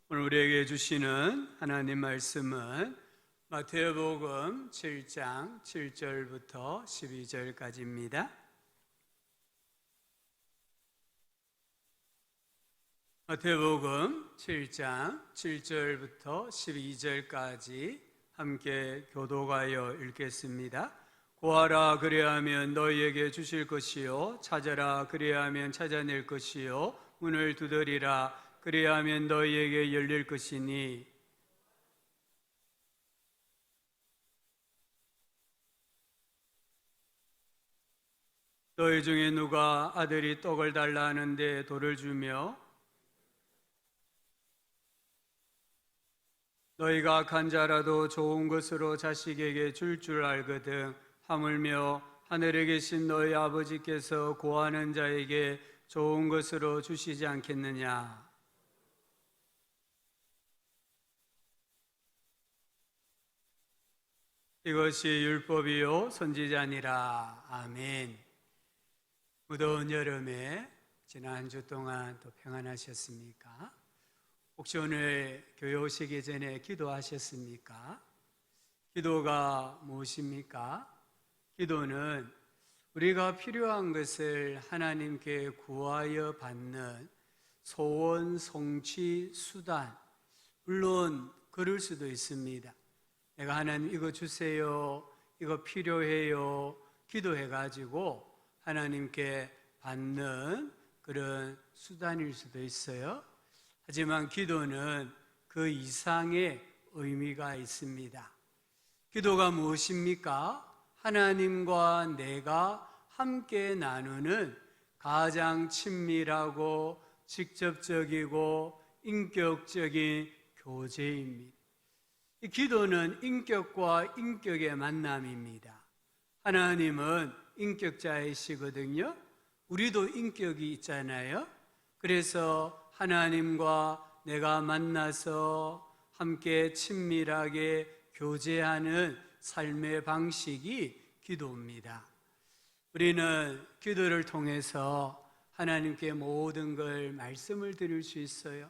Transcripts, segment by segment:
오늘 우리에게 주시는 하나님 말씀은 마태복음 7장 7절부터 12절까지입니다. 마태복음 7장 7절부터 12절까지 함께 교독하여 읽겠습니다. 구하라 그리하면 너희에게 주실 것이요, 찾아라 그리하면 찾아낼 것이요, 문을 두드리라 그리하면 너희에게 열릴 것이니 너희 중에 누가 아들이 떡을 달라 하는데 돌을 주며 너희가 악한 자라도 좋은 것으로 자식에게 줄 줄 알거든 하물며 하늘에 계신 너희 아버지께서 구하는 자에게 좋은 것으로 주시지 않겠느냐. 이것이 율법이요 선지자니라. 아멘. 무더운 여름에 지난 한 주 동안 또 평안하셨습니까? 혹시 오늘 교회 오시기 전에 기도하셨습니까? 기도가 무엇입니까? 기도는 우리가 필요한 것을 하나님께 구하여 받는 소원, 성취, 수단. 물론 그럴 수도 있습니다. 내가 하나님 이거 주세요, 이거 필요해요 기도해가지고 하나님께 받는 그런 수단일 수도 있어요. 하지만 기도는 그 이상의 의미가 있습니다. 기도가 무엇입니까? 하나님과 내가 함께 나누는 가장 친밀하고 직접적이고 인격적인 교제입니다. 이 기도는 인격과 인격의 만남입니다. 하나님은 인격자이시거든요. 우리도 인격이 있잖아요. 그래서 하나님과 내가 만나서 함께 친밀하게 교제하는 삶의 방식이 기도입니다. 우리는 기도를 통해서 하나님께 모든 걸 말씀을 드릴 수 있어요.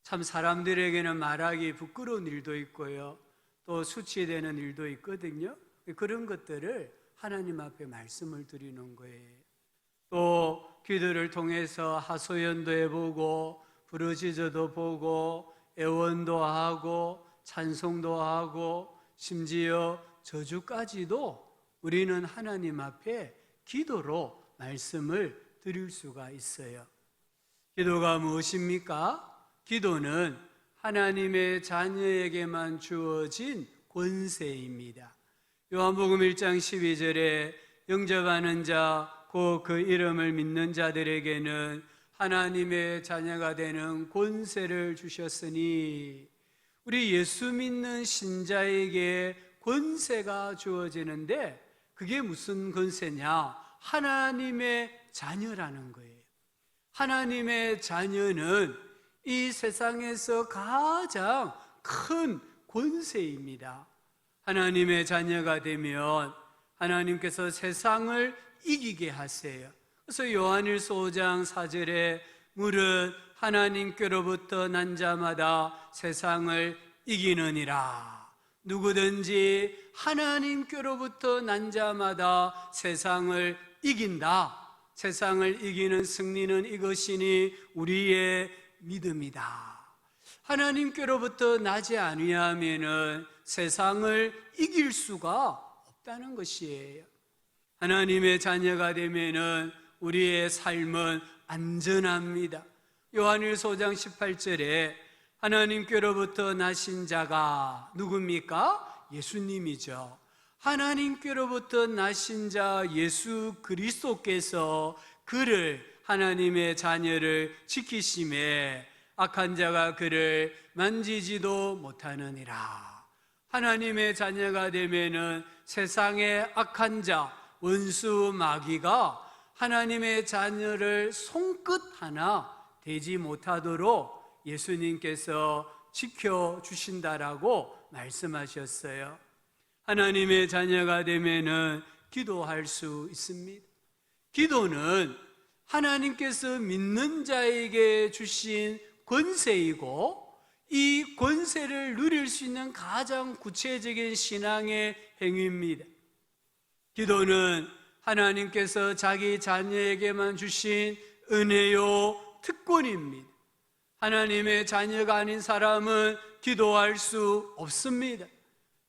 참 사람들에게는 말하기 부끄러운 일도 있고요, 또 수치되는 일도 있거든요. 그런 것들을 하나님 앞에 말씀을 드리는 거예요. 또 기도를 통해서 하소연도 해보고 부르짖어도 보고 애원도 하고 찬송도 하고 심지어 저주까지도 우리는 하나님 앞에 기도로 말씀을 드릴 수가 있어요. 기도가 무엇입니까? 기도는 하나님의 자녀에게만 주어진 권세입니다. 요한복음 1장 12절에 영접하는 자, 곧 그 이름을 믿는 자들에게는 하나님의 자녀가 되는 권세를 주셨으니, 우리 예수 믿는 신자에게 권세가 주어지는데 그게 무슨 권세냐? 하나님의 자녀라는 거예요. 하나님의 자녀는 이 세상에서 가장 큰 권세입니다. 하나님의 자녀가 되면 하나님께서 세상을 이기게 하세요. 그래서 요한일서 5장 4절에 무릇 하나님께로부터 난 자마다 세상을 이기느니라. 누구든지 하나님께로부터 난 자마다 세상을 이긴다. 세상을 이기는 승리는 이것이니 우리의 믿음이다. 하나님께로부터 나지 아니하면은 세상을 이길 수가 없다는 것이에요. 하나님의 자녀가 되면은 우리의 삶은 안전합니다. 요한일서 5장 18절에 하나님께로부터 나신 자가 누굽니까? 예수님이죠. 하나님께로부터 나신 자 예수 그리스도께서 그를, 하나님의 자녀를 지키심에 악한 자가 그를 만지지도 못하느니라. 하나님의 자녀가 되면은 세상의 악한 자, 원수 마귀가 하나님의 자녀를 손끝 하나 대지 못하도록 예수님께서 지켜주신다라고 말씀하셨어요. 하나님의 자녀가 되면은 기도할 수 있습니다. 기도는 하나님께서 믿는 자에게 주신 권세이고 이 권세를 누릴 수 있는 가장 구체적인 신앙의 행위입니다. 기도는 하나님께서 자기 자녀에게만 주신 은혜요 특권입니다. 하나님의 자녀가 아닌 사람은 기도할 수 없습니다.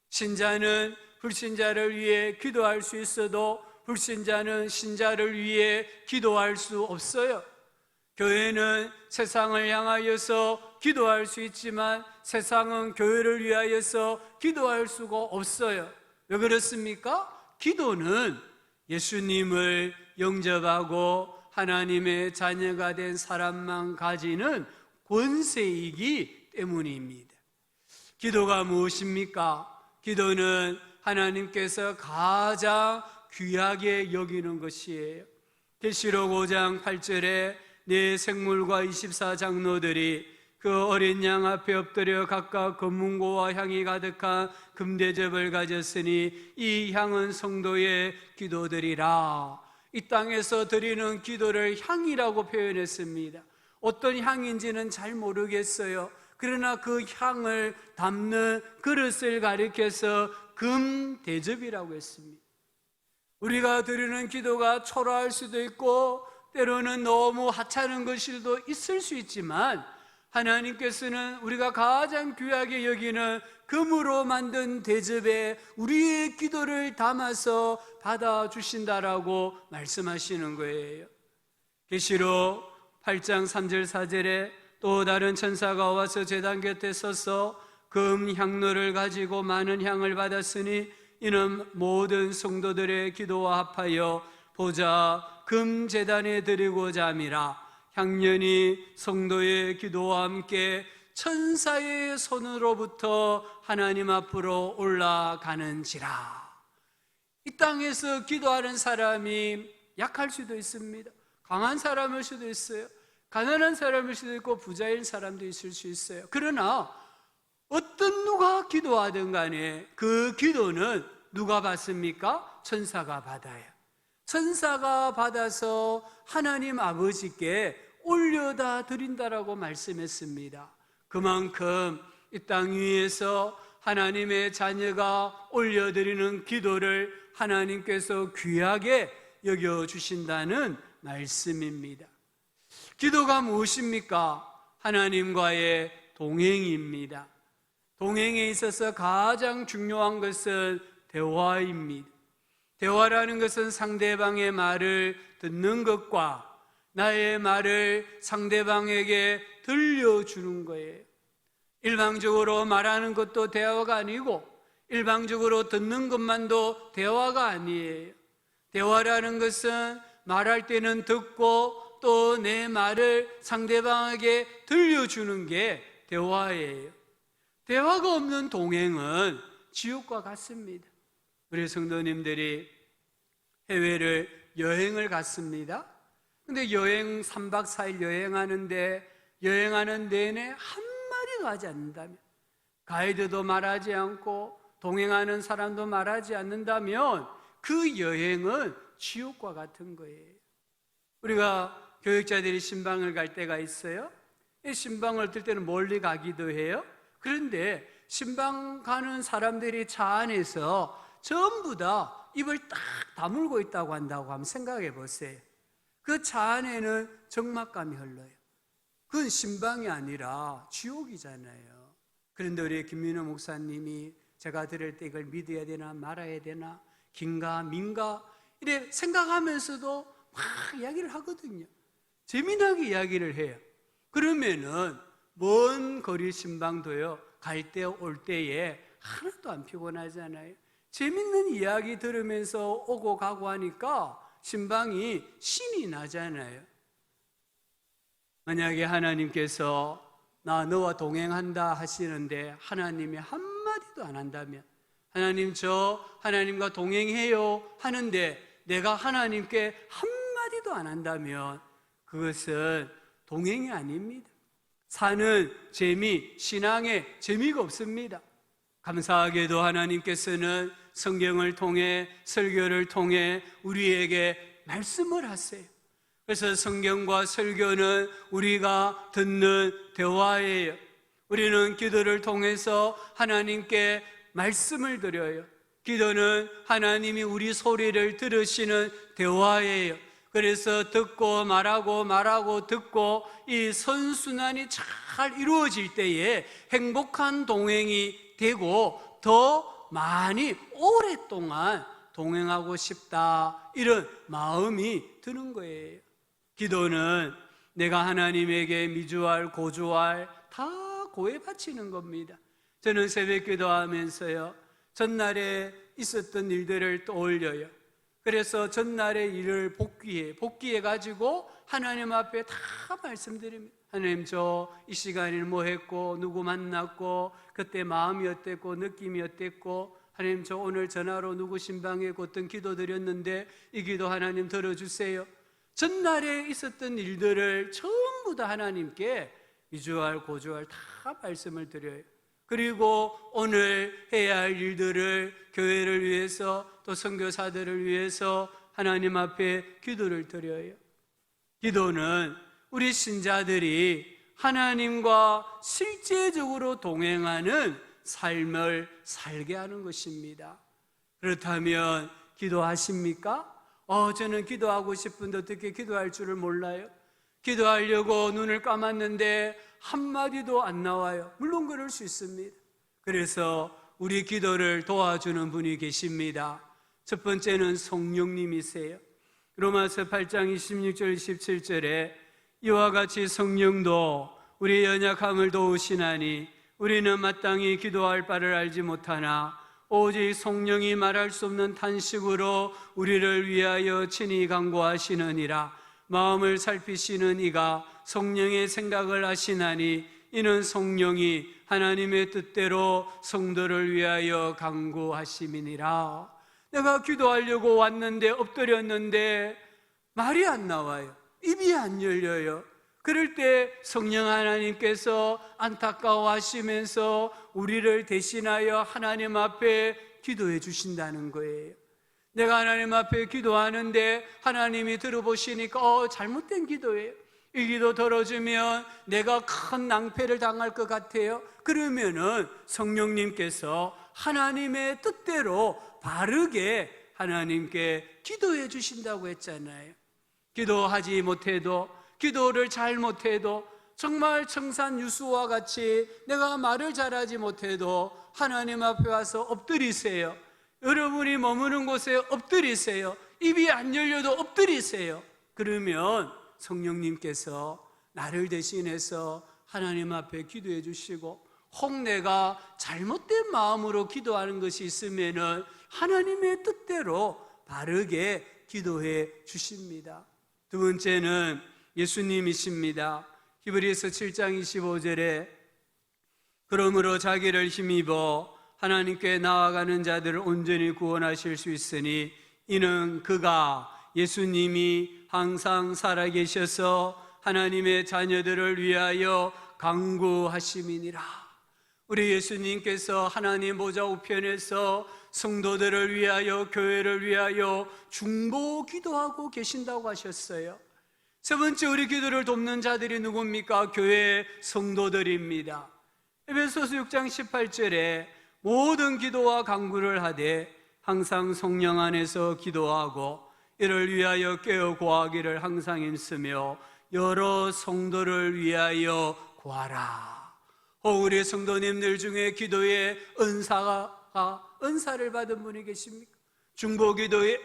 신자는 불신자를 위해 기도할 수 있어도 불신자는 신자를 위해 기도할 수 없어요. 교회는 세상을 향하여서 기도할 수 있지만 세상은 교회를 위하여서 기도할 수가 없어요. 왜 그렇습니까? 기도는 예수님을 영접하고 하나님의 자녀가 된 사람만 가지는 권세이기 때문입니다. 기도가 무엇입니까? 기도는 하나님께서 가장 귀하게 여기는 것이에요. 계시록 5장 8절에 네 생물과 24장로들이 그 어린 양 앞에 엎드려 각각 금문고와 향이 가득한 금대접을 가졌으니 이 향은 성도의 기도들이라. 이 땅에서 드리는 기도를 향이라고 표현했습니다. 어떤 향인지는 잘 모르겠어요. 그러나 그 향을 담는 그릇을 가리켜서 금대접이라고 했습니다. 우리가 드리는 기도가 초라할 수도 있고 때로는 너무 하찮은 것일도 있을 수 있지만 하나님께서는 우리가 가장 귀하게 여기는 금으로 만든 대접에 우리의 기도를 담아서 받아주신다라고 말씀하시는 거예요. 계시록 8장 3절 4절에 또 다른 천사가 와서 제단 곁에 서서 금 향로를 가지고 많은 향을 받았으니 이는 모든 성도들의 기도와 합하여 보자 금 제단에 드리고자 함이라. 향년이 성도의 기도와 함께 천사의 손으로부터 하나님 앞으로 올라가는지라. 이 땅에서 기도하는 사람이 약할 수도 있습니다. 강한 사람일 수도 있어요. 가난한 사람일 수도 있고 부자인 사람도 있을 수 있어요. 그러나 어떤 누가 기도하든 간에 그 기도는 누가 받습니까? 천사가 받아요. 천사가 받아서 하나님 아버지께 올려다 드린다라고 말씀했습니다. 그만큼 이 땅 위에서 하나님의 자녀가 올려드리는 기도를 하나님께서 귀하게 여겨주신다는 말씀입니다. 기도가 무엇입니까? 하나님과의 동행입니다. 동행에 있어서 가장 중요한 것은 대화입니다. 대화라는 것은 상대방의 말을 듣는 것과 나의 말을 상대방에게 들려주는 거예요. 일방적으로 말하는 것도 대화가 아니고 일방적으로 듣는 것만도 대화가 아니에요. 대화라는 것은 말할 때는 듣고 또 내 말을 상대방에게 들려주는 게 대화예요. 대화가 없는 동행은 지옥과 같습니다. 우리 성도님들이 해외를 여행을 갔습니다. 근데 3박 4일 여행하는데 여행하는 내내 한마디도 하지 않는다면, 가이드도 말하지 않고 동행하는 사람도 말하지 않는다면 그 여행은 지옥과 같은 거예요. 우리가 교육자들이 신방을 갈 때가 있어요. 신방을 어떨 때는 멀리 가기도 해요. 그런데 신방 가는 사람들이 차 안에서 전부 다 입을 딱 다물고 있다고 한다고 한번 생각해 보세요. 그 차 안에는 적막감이 흘러요. 그건 신방이 아니라 지옥이잖아요. 그런데 우리 김민호 목사님이 제가 들을 때 이걸 믿어야 되나 말아야 되나 긴가 민가 이래 생각하면서도 막 이야기를 하거든요. 재미나게 이야기를 해요. 그러면은 먼 거리 신방도요, 갈 때 올 때에 하나도 안 피곤하잖아요. 재밌는 이야기 들으면서 오고 가고 하니까 신방이 신이 나잖아요. 만약에 하나님께서 나 너와 동행한다 하시는데 하나님이 한마디도 안 한다면, 하나님 저 하나님과 동행해요 하는데 내가 하나님께 한마디도 안 한다면 그것은 동행이 아닙니다. 사는 재미, 신앙에 재미가 없습니다. 감사하게도 하나님께서는 성경을 통해 설교를 통해 우리에게 말씀을 하세요. 그래서 성경과 설교는 우리가 듣는 대화예요. 우리는 기도를 통해서 하나님께 말씀을 드려요. 기도는 하나님이 우리 소리를 들으시는 대화예요. 그래서 듣고 말하고 말하고 듣고 이 선순환이 잘 이루어질 때에 행복한 동행이 되고 더 많이 오랫동안 동행하고 싶다, 이런 마음이 드는 거예요. 기도는 내가 하나님에게 미주알 고주알 다 고해 바치는 겁니다. 저는 새벽 기도하면서요, 전날에 있었던 일들을 떠올려요. 그래서 전날의 일을 복귀해 가지고 하나님 앞에 다 말씀드립니다. 하나님, 저 이 시간에는 뭐 했고 누구 만났고 그때 마음이 어땠고 느낌이 어땠고, 하나님 저 오늘 전화로 누구 신방에 어떤 기도 드렸는데 이 기도 하나님 들어주세요. 전날에 있었던 일들을 전부 다 하나님께 미주알 고주알 다 말씀을 드려요. 그리고 오늘 해야 할 일들을 교회를 위해서 또 선교사들을 위해서 하나님 앞에 기도를 드려요. 기도는 우리 신자들이 하나님과 실제적으로 동행하는 삶을 살게 하는 것입니다. 그렇다면 기도하십니까? 저는 기도하고 싶은데 어떻게 기도할 줄을 몰라요. 기도하려고 눈을 감았는데 한마디도 안 나와요. 물론 그럴 수 있습니다. 그래서 우리 기도를 도와주는 분이 계십니다. 첫 번째는 성령님이세요. 로마서 8장 26절 27절에 이와 같이 성령도 우리의 연약함을 도우시나니 우리는 마땅히 기도할 바를 알지 못하나 오직 성령이 말할 수 없는 탄식으로 우리를 위하여 친히 간구하시느니라. 마음을 살피시는 이가 성령의 생각을 하시나니 이는 성령이 하나님의 뜻대로 성도를 위하여 간구하심이니라. 내가 기도하려고 왔는데 엎드렸는데 말이 안 나와요. 입이 안 열려요. 그럴 때 성령 하나님께서 안타까워하시면서 우리를 대신하여 하나님 앞에 기도해 주신다는 거예요. 내가 하나님 앞에 기도하는데 하나님이 들어보시니까 잘못된 기도예요. 이 기도 들어주면 내가 큰 낭패를 당할 것 같아요. 그러면은 성령님께서 하나님의 뜻대로 바르게 하나님께 기도해 주신다고 했잖아요. 기도하지 못해도, 기도를 잘 못해도, 정말 청산유수와 같이 내가 말을 잘하지 못해도 하나님 앞에 와서 엎드리세요. 여러분이 머무는 곳에 엎드리세요. 입이 안 열려도 엎드리세요. 그러면 성령님께서 나를 대신해서 하나님 앞에 기도해 주시고, 혹 내가 잘못된 마음으로 기도하는 것이 있으면은 하나님의 뜻대로 바르게 기도해 주십니다. 두 번째는 예수님이십니다. 히브리서 7장 25절에 그러므로 자기를 힘입어 하나님께 나아가는 자들을 온전히 구원하실 수 있으니 이는 그가 예수님이 항상 살아계셔서 하나님의 자녀들을 위하여 간구하심이니라. 우리 예수님께서 하나님 보좌 우편에서 성도들을 위하여, 교회를 위하여 중보 기도하고 계신다고 하셨어요. 세 번째, 우리 기도를 돕는 자들이 누굽니까? 교회 성도들입니다. 에베소서 6장 18절에 모든 기도와 간구를 하되 항상 성령 안에서 기도하고 이를 위하여 깨어 구하기를 항상 힘쓰며 여러 성도를 위하여 구하라. 우리 성도님들 중에 기도에 은사를 받은 분이 계십니까? 중보기도에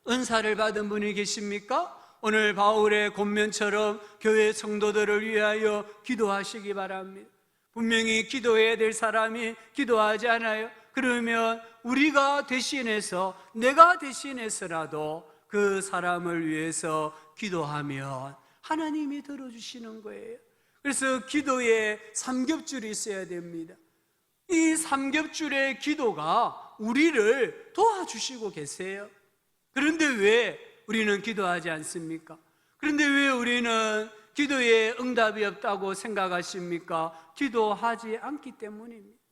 은사를 받은 분이 계십니까? 오늘 바울의 권면처럼 교회 성도들을 위하여 기도하시기 바랍니다. 분명히 기도해야 될 사람이 기도하지 않아요. 그러면 우리가 대신해서, 내가 대신해서라도 그 사람을 위해서 기도하면 하나님이 들어주시는 거예요. 그래서 기도에 삼겹줄이 있어야 됩니다. 이 삼겹줄의 기도가 우리를 도와주시고 계세요. 그런데 왜 우리는 기도하지 않습니까? 그런데 왜 우리는 기도에 응답이 없다고 생각하십니까? 기도하지 않기 때문입니다.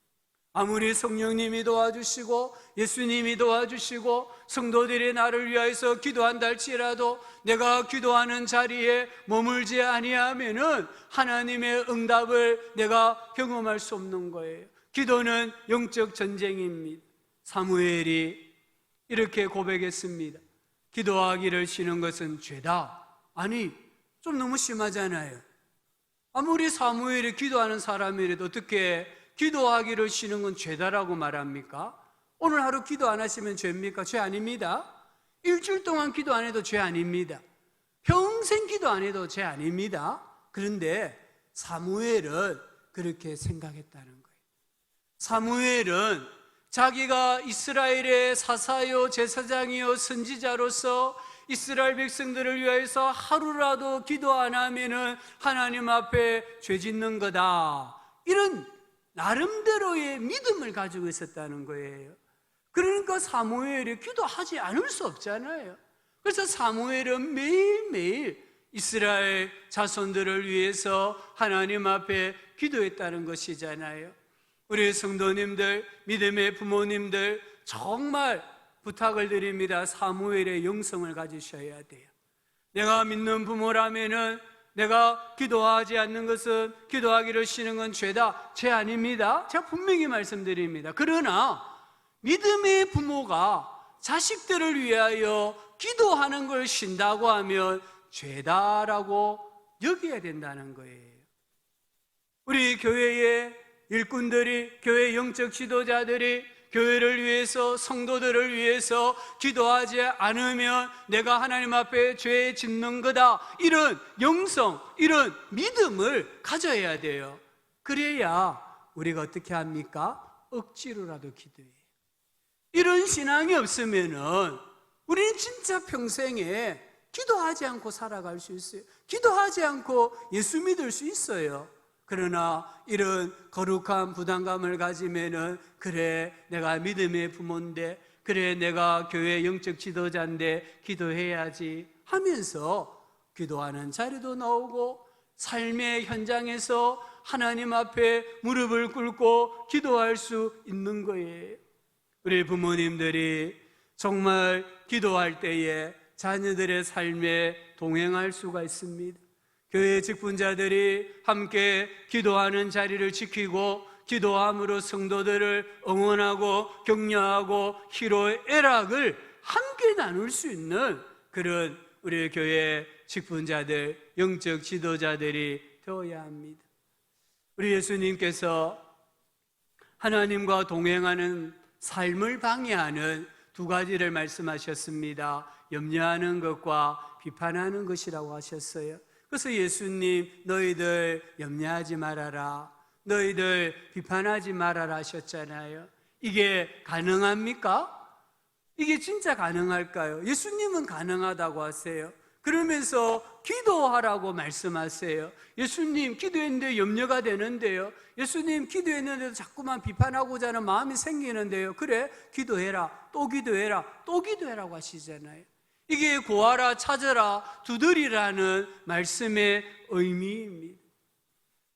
아무리 성령님이 도와주시고 예수님이 도와주시고 성도들이 나를 위하여서 기도한다 할지라도 내가 기도하는 자리에 머물지 아니하면은 하나님의 응답을 내가 경험할 수 없는 거예요. 기도는 영적 전쟁입니다. 사무엘이 이렇게 고백했습니다. 기도하기를 쉬는 것은 죄다. 아니, 좀 너무 심하잖아요. 아무리 사무엘이 기도하는 사람이라도 어떻게 기도하기를 쉬는 건 죄다라고 말합니까? 오늘 하루 기도 안 하시면 죄입니까? 죄 아닙니다. 일주일 동안 기도 안 해도 죄 아닙니다. 평생 기도 안 해도 죄 아닙니다. 그런데 사무엘은 그렇게 생각했다는 거예요. 사무엘은 자기가 이스라엘의 사사요 제사장이요 선지자로서 이스라엘 백성들을 위해서 하루라도 기도 안 하면은 하나님 앞에 죄 짓는 거다, 이런 나름대로의 믿음을 가지고 있었다는 거예요. 그러니까 사무엘이 기도하지 않을 수 없잖아요. 그래서 사무엘은 매일매일 이스라엘 자손들을 위해서 하나님 앞에 기도했다는 것이잖아요. 우리 성도님들, 믿음의 부모님들, 정말 부탁을 드립니다. 사무엘의 영성을 가지셔야 돼요. 내가 믿는 부모라면은 내가 기도하지 않는 것은, 기도하기를 쉬는 건 죄다, 죄 아닙니다. 제가 분명히 말씀드립니다. 그러나 믿음의 부모가 자식들을 위하여 기도하는 걸 쉰다고 하면 죄다라고 여겨야 된다는 거예요. 우리 교회의 일꾼들이, 교회 영적 지도자들이 교회를 위해서, 성도들을 위해서 기도하지 않으면 내가 하나님 앞에 죄 짓는 거다, 이런 영성, 이런 믿음을 가져야 돼요. 그래야 우리가 어떻게 합니까? 억지로라도 기도해요. 이런 신앙이 없으면은 우리는 진짜 평생에 기도하지 않고 살아갈 수 있어요. 기도하지 않고 예수 믿을 수 있어요. 그러나 이런 거룩한 부담감을 가지면은, 그래 내가 믿음의 부모인데, 그래 내가 교회 영적 지도자인데 기도해야지 하면서 기도하는 자리도 나오고 삶의 현장에서 하나님 앞에 무릎을 꿇고 기도할 수 있는 거예요. 우리 부모님들이 정말 기도할 때에 자녀들의 삶에 동행할 수가 있습니다. 교회 직분자들이 함께 기도하는 자리를 지키고 기도함으로 성도들을 응원하고 격려하고 희로의 애락을 함께 나눌 수 있는 그런 우리 교회 직분자들, 영적 지도자들이 되어야 합니다. 우리 예수님께서 하나님과 동행하는 삶을 방해하는 두 가지를 말씀하셨습니다. 염려하는 것과 비판하는 것이라고 하셨어요. 그래서 예수님, 너희들 염려하지 말아라, 너희들 비판하지 말아라 하셨잖아요. 이게 가능합니까? 이게 진짜 가능할까요? 예수님은 가능하다고 하세요. 그러면서 기도하라고 말씀하세요. 예수님 기도했는데 염려가 되는데요, 예수님 기도했는데도 자꾸만 비판하고자 하는 마음이 생기는데요, 그래 기도해라, 또 기도해라, 또 기도해라고 하시잖아요. 이게 구하라, 찾아라, 두드리라는 말씀의 의미입니다.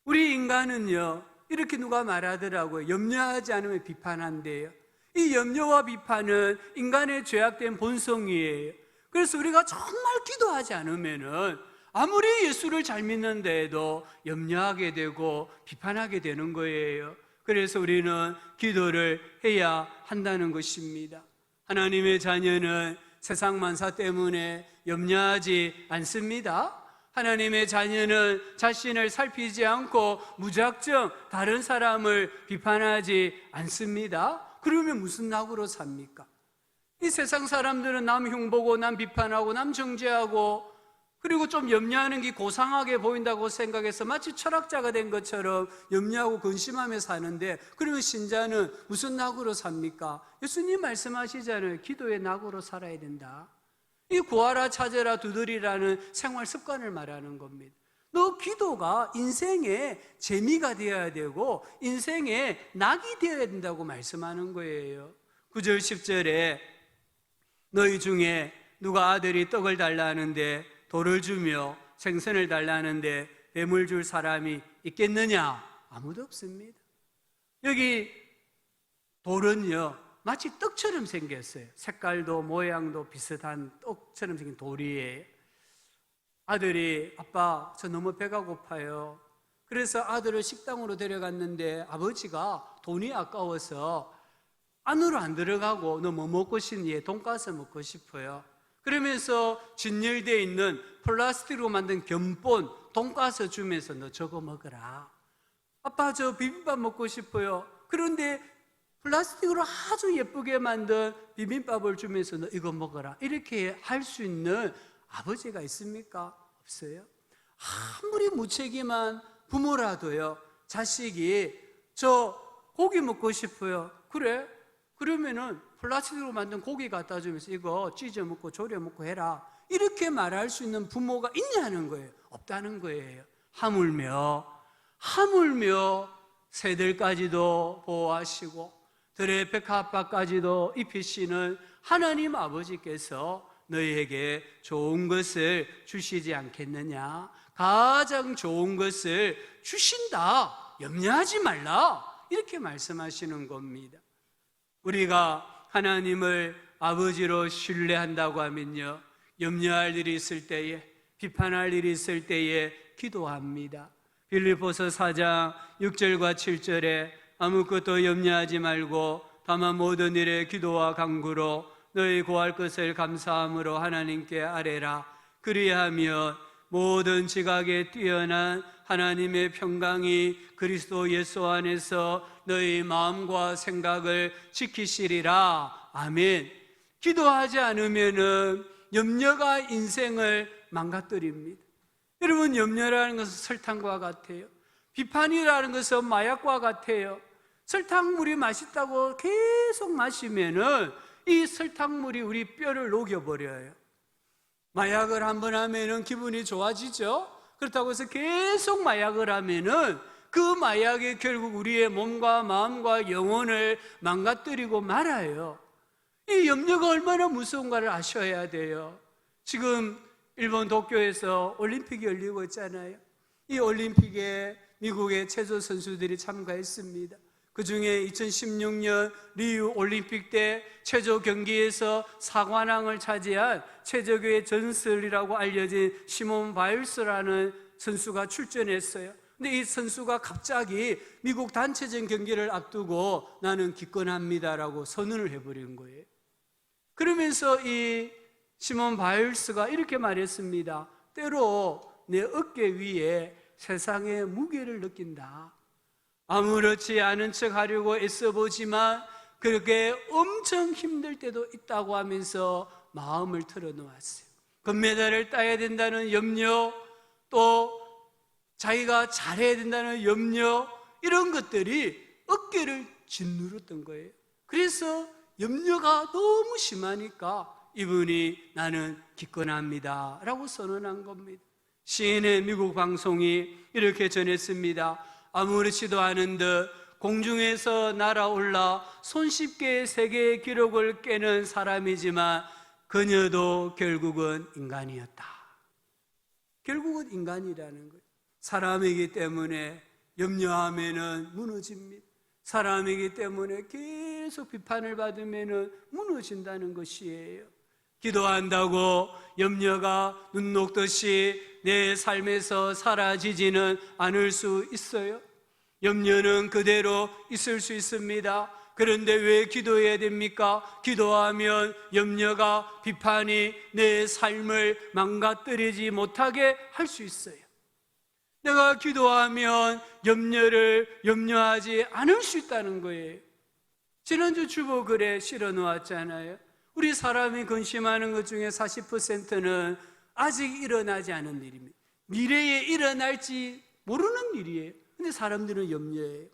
우리 인간은요, 이렇게 누가 말하더라고요. 염려하지 않으면 비판한대요. 이 염려와 비판은 인간의 죄악된 본성이에요. 그래서 우리가 정말 기도하지 않으면은 아무리 예수를 잘 믿는데도 염려하게 되고 비판하게 되는 거예요. 그래서 우리는 기도를 해야 한다는 것입니다. 하나님의 자녀는 세상 만사 때문에 염려하지 않습니다. 하나님의 자녀는 자신을 살피지 않고 무작정 다른 사람을 비판하지 않습니다. 그러면 무슨 낙으로 삽니까? 이 세상 사람들은 남 흉보고 남 비판하고 남 정죄하고, 그리고 좀 염려하는 게 고상하게 보인다고 생각해서 마치 철학자가 된 것처럼 염려하고 근심하며 사는데, 그러면 신자는 무슨 낙으로 삽니까? 예수님 말씀하시잖아요. 기도의 낙으로 살아야 된다. 이 구하라, 찾아라, 두드리라는 생활 습관을 말하는 겁니다. 너 기도가 인생의 재미가 되어야 되고 인생의 낙이 되어야 된다고 말씀하는 거예요. 9절 10절에 너희 중에 누가 아들이 떡을 달라 하는데 돌을 주며 생선을 달라 하는데 뱀을 줄 사람이 있겠느냐? 아무도 없습니다. 여기 돌은요 마치 떡처럼 생겼어요. 색깔도 모양도 비슷한 떡처럼 생긴 돌이에요. 아들이 아빠 저 너무 배가 고파요. 그래서 아들을 식당으로 데려갔는데 아버지가 돈이 아까워서 안으로 안 들어가고 너 뭐 먹고 싶니? 돈가스 먹고 싶어요. 그러면서 진열되어 있는 플라스틱으로 만든 견본 돈가스 주면서 너 저거 먹어라. 아빠 저 비빔밥 먹고 싶어요. 그런데 플라스틱으로 아주 예쁘게 만든 비빔밥을 주면서 너 이거 먹어라. 이렇게 할 수 있는 아버지가 있습니까? 없어요. 아무리 무책임한 부모라도요, 자식이 저 고기 먹고 싶어요. 그래? 그러면은 플라스틱으로 만든 고기 갖다 주면서 이거 찢어 먹고 조려 먹고 해라. 이렇게 말할 수 있는 부모가 있냐는 거예요. 없다는 거예요. 하물며 새들까지도 보호하시고 들의 백합화까지도 입히시는 하나님 아버지께서 너희에게 좋은 것을 주시지 않겠느냐? 가장 좋은 것을 주신다. 염려하지 말라. 이렇게 말씀하시는 겁니다. 우리가 하나님을 아버지로 신뢰한다고 하면요, 염려할 일이 있을 때에, 비판할 일이 있을 때에 기도합니다. 빌립보서 4장 6절과 7절에 아무것도 염려하지 말고 다만 모든 일에 기도와 간구로 너희 구할 것을 감사함으로 하나님께 아뢰라. 그리하면 모든 지각에 뛰어난 하나님의 평강이 그리스도 예수 안에서 너희 마음과 생각을 지키시리라. 아멘. 기도하지 않으면은 염려가 인생을 망가뜨립니다. 여러분, 염려라는 것은 설탕과 같아요. 비판이라는 것은 마약과 같아요. 설탕물이 맛있다고 계속 마시면은 이 설탕물이 우리 뼈를 녹여버려요. 마약을 한번 하면은 기분이 좋아지죠? 그렇다고 해서 계속 마약을 하면은 그 마약이 결국 우리의 몸과 마음과 영혼을 망가뜨리고 말아요. 이 염려가 얼마나 무서운가를 아셔야 돼요. 지금 일본 도쿄에서 올림픽이 열리고 있잖아요. 이 올림픽에 미국의 체조 선수들이 참가했습니다. 그 중에 2016년 리우 올림픽 때 체조 경기에서 사관왕을 차지한 체조계의 전설이라고 알려진 시몬 바일스라는 선수가 출전했어요. 근데 이 선수가 갑자기 미국 단체전 경기를 앞두고 나는 기권합니다라고 선언을 해버린 거예요. 그러면서 이 시몬 바일스가 이렇게 말했습니다. 때로 내 어깨 위에 세상의 무게를 느낀다. 아무렇지 않은 척 하려고 애써보지만 그렇게 엄청 힘들 때도 있다고 하면서 마음을 털어놓았어요. 금메달을 따야 된다는 염려, 또 자기가 잘해야 된다는 염려, 이런 것들이 어깨를 짓누르던 거예요. 그래서 염려가 너무 심하니까 이분이 나는 기권합니다 라고 선언한 겁니다. CNN 미국 방송이 이렇게 전했습니다. 아무렇지도 않은 듯 공중에서 날아올라 손쉽게 세계의 기록을 깨는 사람이지만 그녀도 결국은 인간이었다. 결국은 인간이라는 거예요. 사람이기 때문에 염려하면은 무너집니다. 사람이기 때문에 계속 비판을 받으면은 무너진다는 것이에요. 기도한다고 염려가 눈 녹듯이 내 삶에서 사라지지는 않을 수 있어요. 염려는 그대로 있을 수 있습니다. 그런데 왜 기도해야 됩니까? 기도하면 염려가, 비판이 내 삶을 망가뜨리지 못하게 할 수 있어요. 내가 기도하면 염려를 염려하지 않을 수 있다는 거예요. 지난주 주보글에 실어 놓았잖아요. 우리 사람이 근심하는 것 중에 40%는 아직 일어나지 않은 일입니다. 미래에 일어날지 모르는 일이에요. 근데 사람들은 염려해요.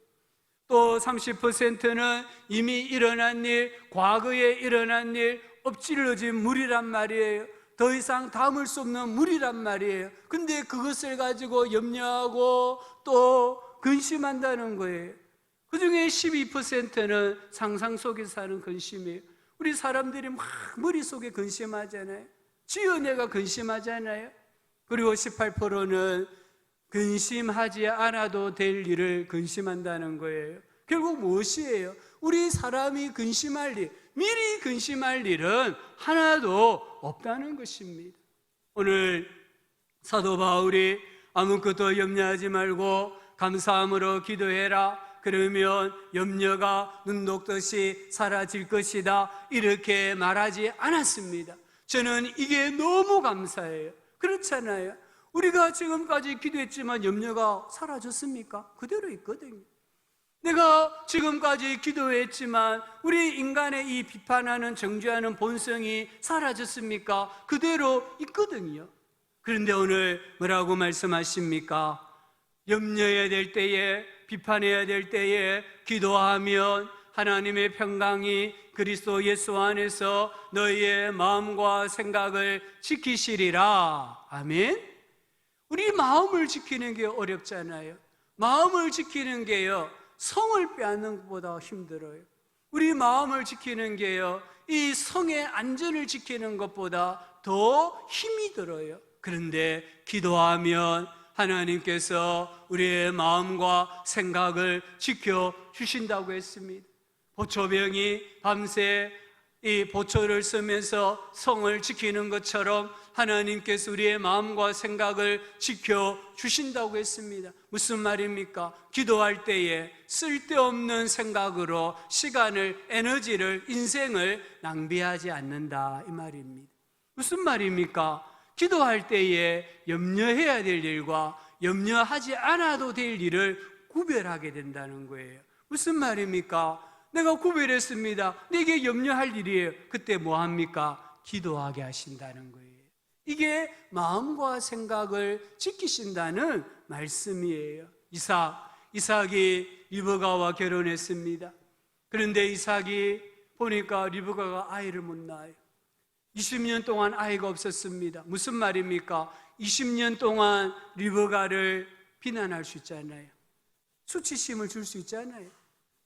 또 30%는 이미 일어난 일, 과거에 일어난 일, 엎질러진 물이란 말이에요. 더 이상 담을 수 없는 물이란 말이에요. 근데 그것을 가지고 염려하고 또 근심한다는 거예요. 그 중에 12%는 상상 속에 사는 근심이에요. 우리 사람들이 막 머릿속에 근심하잖아요. 지연애가 근심하잖아요. 그리고 18%는 근심하지 않아도 될 일을 근심한다는 거예요. 결국 무엇이에요? 우리 사람이 근심할 일, 미리 근심할 일은 하나도 없다는 것입니다. 오늘 사도 바울이 아무것도 염려하지 말고 감사함으로 기도해라, 그러면 염려가 눈 녹듯이 사라질 것이다, 이렇게 말하지 않았습니다. 저는 이게 너무 감사해요. 그렇잖아요. 우리가 지금까지 기도했지만 염려가 사라졌습니까? 그대로 있거든요. 내가 지금까지 기도했지만 우리 인간의 이 비판하는, 정죄하는 본성이 사라졌습니까? 그대로 있거든요. 그런데 오늘 뭐라고 말씀하십니까? 염려해야 될 때에, 비판해야 될 때에 기도하면 하나님의 평강이 그리스도 예수 안에서 너희의 마음과 생각을 지키시리라. 아멘. 우리 마음을 지키는 게 어렵잖아요. 마음을 지키는 게요, 성을 빼앗는 것보다 힘들어요. 우리 마음을 지키는 게요, 이 성의 안전을 지키는 것보다 더 힘이 들어요. 그런데 기도하면 하나님께서 우리의 마음과 생각을 지켜주신다고 했습니다. 보초병이 밤새 이 보초를 쓰면서 성을 지키는 것처럼 하나님께서 우리의 마음과 생각을 지켜주신다고 했습니다. 무슨 말입니까? 기도할 때에 쓸데없는 생각으로 시간을, 에너지를, 인생을 낭비하지 않는다, 이 말입니다. 무슨 말입니까? 기도할 때에 염려해야 될 일과 염려하지 않아도 될 일을 구별하게 된다는 거예요. 무슨 말입니까? 내가 구별했습니다. 내게 염려할 일이에요. 그때 뭐 합니까? 기도하게 하신다는 거예요. 이게 마음과 생각을 지키신다는 말씀이에요. 이삭이 리브가와 결혼했습니다. 그런데 이삭이 보니까 리브가가 아이를 못 낳아요. 20년 동안 아이가 없었습니다. 무슨 말입니까? 20년 동안 리브가를 비난할 수 있잖아요. 수치심을 줄 수 있잖아요.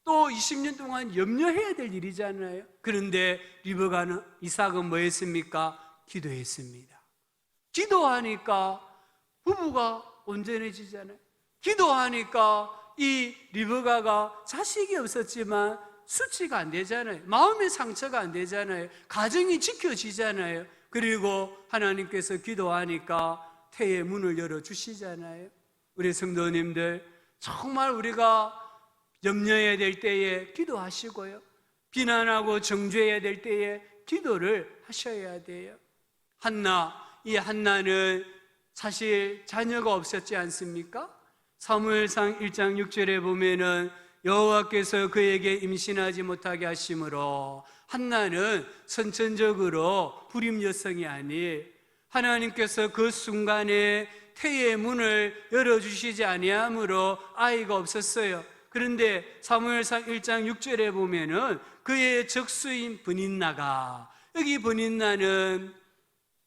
또 20년 동안 염려해야 될 일이잖아요. 그런데 이삭은 뭐 했습니까? 기도했습니다. 기도하니까 부부가 온전해지잖아요. 기도하니까 이 리브가가 자식이 없었지만 수치가 안 되잖아요. 마음의 상처가 안 되잖아요. 가정이 지켜지잖아요. 그리고 하나님께서 기도하니까 태의 문을 열어주시잖아요. 우리 성도님들, 정말 우리가 염려해야 될 때에 기도하시고요, 비난하고 정죄해야 될 때에 기도를 하셔야 돼요. 이 한나는 사실 자녀가 없었지 않습니까? 사무엘상 1장 6절에 보면은 여호와께서 그에게 임신하지 못하게 하심으로 한나는 선천적으로 불임 여성이 아니, 하나님께서 그 순간에 태의 문을 열어주시지 아니함으로 아이가 없었어요. 그런데 사무엘상 1장 6절에 보면은 그의 적수인 브닌나가, 여기 브닌나는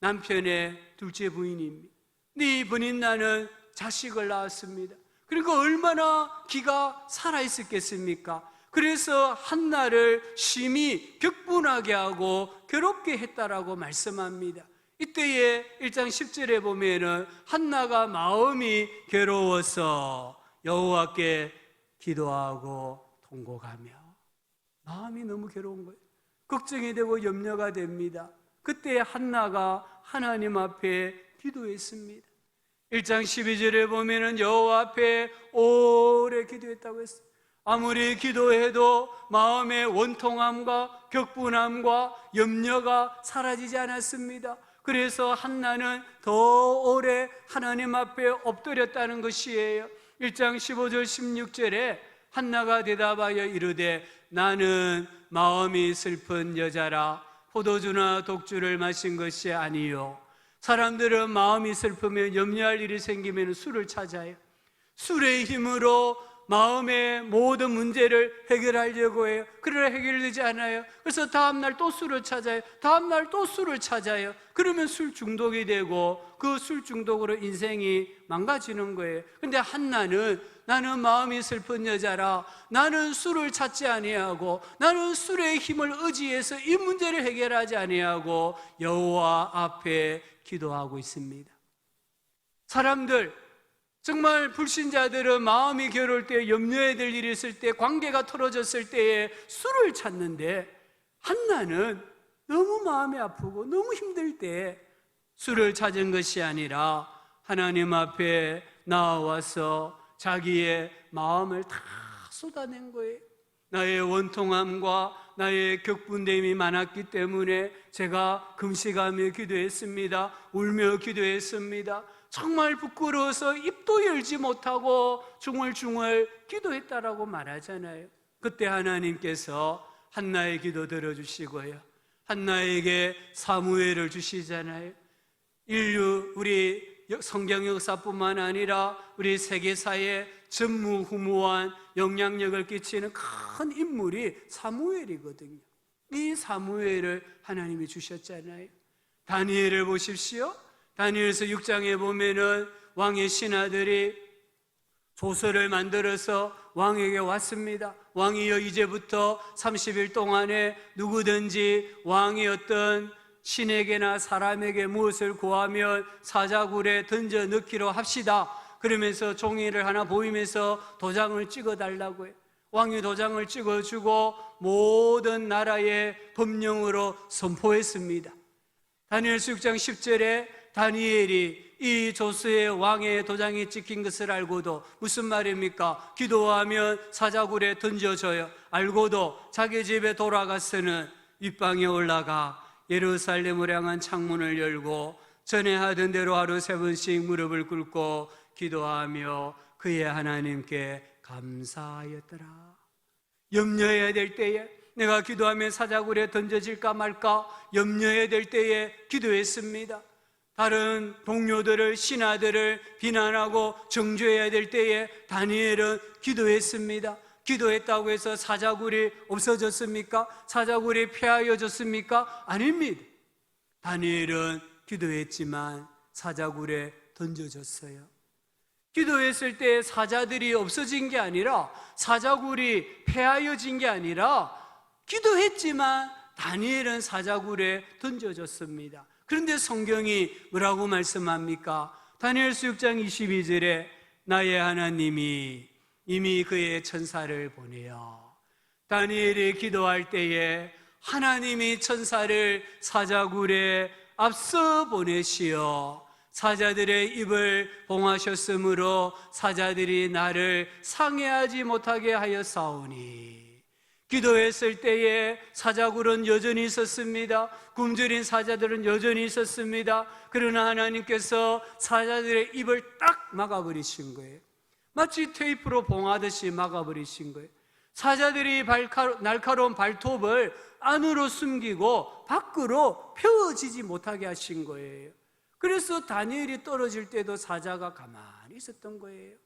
남편의 둘째 부인입니다. 이 브닌나는 자식을 낳았습니다. 그리고 얼마나 기가 살아있었겠습니까? 그래서 한나를 심히 격분하게 하고 괴롭게 했다라고 말씀합니다. 이때에 1장 10절에 보면은 한나가 마음이 괴로워서 여호와께 기도하고 통곡하며, 마음이 너무 괴로운 거예요. 걱정이 되고 염려가 됩니다. 그때 한나가 하나님 앞에 기도했습니다. 1장 12절에 보면은 여호와 앞에 오래 기도했다고 했어요. 아무리 기도해도 마음의 원통함과 격분함과 염려가 사라지지 않았습니다. 그래서 한나는 더 오래 하나님 앞에 엎드렸다는 것이에요. 1장 15절 16절에 한나가 대답하여 이르되 나는 마음이 슬픈 여자라 포도주나 독주를 마신 것이 아니요. 사람들은 마음이 슬프면 염려할 일이 생기면 술을 찾아요. 술의 힘으로 마음의 모든 문제를 해결하려고 해요. 그러나 해결되지 않아요. 그래서 다음날 또 술을 찾아요. 다음날 또 술을 찾아요. 그러면 술 중독이 되고 그 술 중독으로 인생이 망가지는 거예요. 근데 한나는 나는 마음이 슬픈 여자라, 나는 술을 찾지 아니하고 나는 술의 힘을 의지해서 이 문제를 해결하지 아니하고 여호와 앞에 기도하고 있습니다. 사람들, 정말 불신자들은 마음이 괴로울 때, 염려해야 될 일이 있을 때, 관계가 틀어졌을 때에 술을 찾는데, 한나는 너무 마음이 아프고 너무 힘들 때 술을 찾은 것이 아니라 하나님 앞에 나와서 자기의 마음을 다 쏟아낸 거예요. 나의 원통함과 나의 격분됨이 많았기 때문에 제가 금식하며 기도했습니다. 울며 기도했습니다. 정말 부끄러워서 입도 열지 못하고 중얼중얼 기도했다라고 말하잖아요. 그때 하나님께서 한나의 기도 들어주시고요, 한나에게 사무엘을 주시잖아요. 우리 성경 역사뿐만 아니라 우리 세계사에 전무후무한 영향력을 끼치는 큰 인물이 사무엘이거든요. 이 사무엘을 하나님이 주셨잖아요. 다니엘을 보십시오. 다니엘서 6장에 보면은 왕의 신하들이 조서를 만들어서 왕에게 왔습니다. 왕이여, 이제부터 30일 동안에 누구든지 왕이 어떤 신에게나 사람에게 무엇을 구하면 사자굴에 던져 넣기로 합시다. 그러면서 종이를 하나 보이면서 도장을 찍어달라고 해요. 왕이 도장을 찍어주고 모든 나라의 법령으로 선포했습니다. 다니엘서 6장 10절에 다니엘이 이 조서에 왕의 도장이 찍힌 것을 알고도, 무슨 말입니까? 기도하면 사자굴에 던져져요. 알고도 자기 집에 돌아가서는 윗방에 올라가 예루살렘을 향한 창문을 열고 전에 하던 대로 하루 3번씩 무릎을 꿇고 기도하며 그의 하나님께 감사하였더라. 염려해야 될 때에, 내가 기도하면 사자굴에 던져질까 말까 염려해야 될 때에 기도했습니다. 다른 동료들을, 신하들을 비난하고 정죄해야 될 때에 다니엘은 기도했습니다. 기도했다고 해서 사자굴이 없어졌습니까? 사자굴이 폐하여졌습니까? 아닙니다. 다니엘은 기도했지만 사자굴에 던져졌어요. 기도했을 때 사자들이 없어진 게 아니라, 사자굴이 폐하여진 게 아니라, 기도했지만 다니엘은 사자굴에 던져졌습니다. 그런데 성경이 뭐라고 말씀합니까? 다니엘서 6장 22절에 나의 하나님이 이미 그의 천사를 보내어 다니엘이 기도할 때에 하나님이 천사를 사자굴에 앞서 보내시어 사자들의 입을 봉하셨으므로 사자들이 나를 상해하지 못하게 하였사오니, 기도했을 때에 사자굴은 여전히 있었습니다. 굶주린 사자들은 여전히 있었습니다. 그러나 하나님께서 사자들의 입을 딱 막아버리신 거예요. 마치 테이프로 봉하듯이 막아버리신 거예요. 사자들이 날카로운 발톱을 안으로 숨기고 밖으로 펴지지 못하게 하신 거예요. 그래서 다니엘이 떨어질 때도 사자가 가만히 있었던 거예요.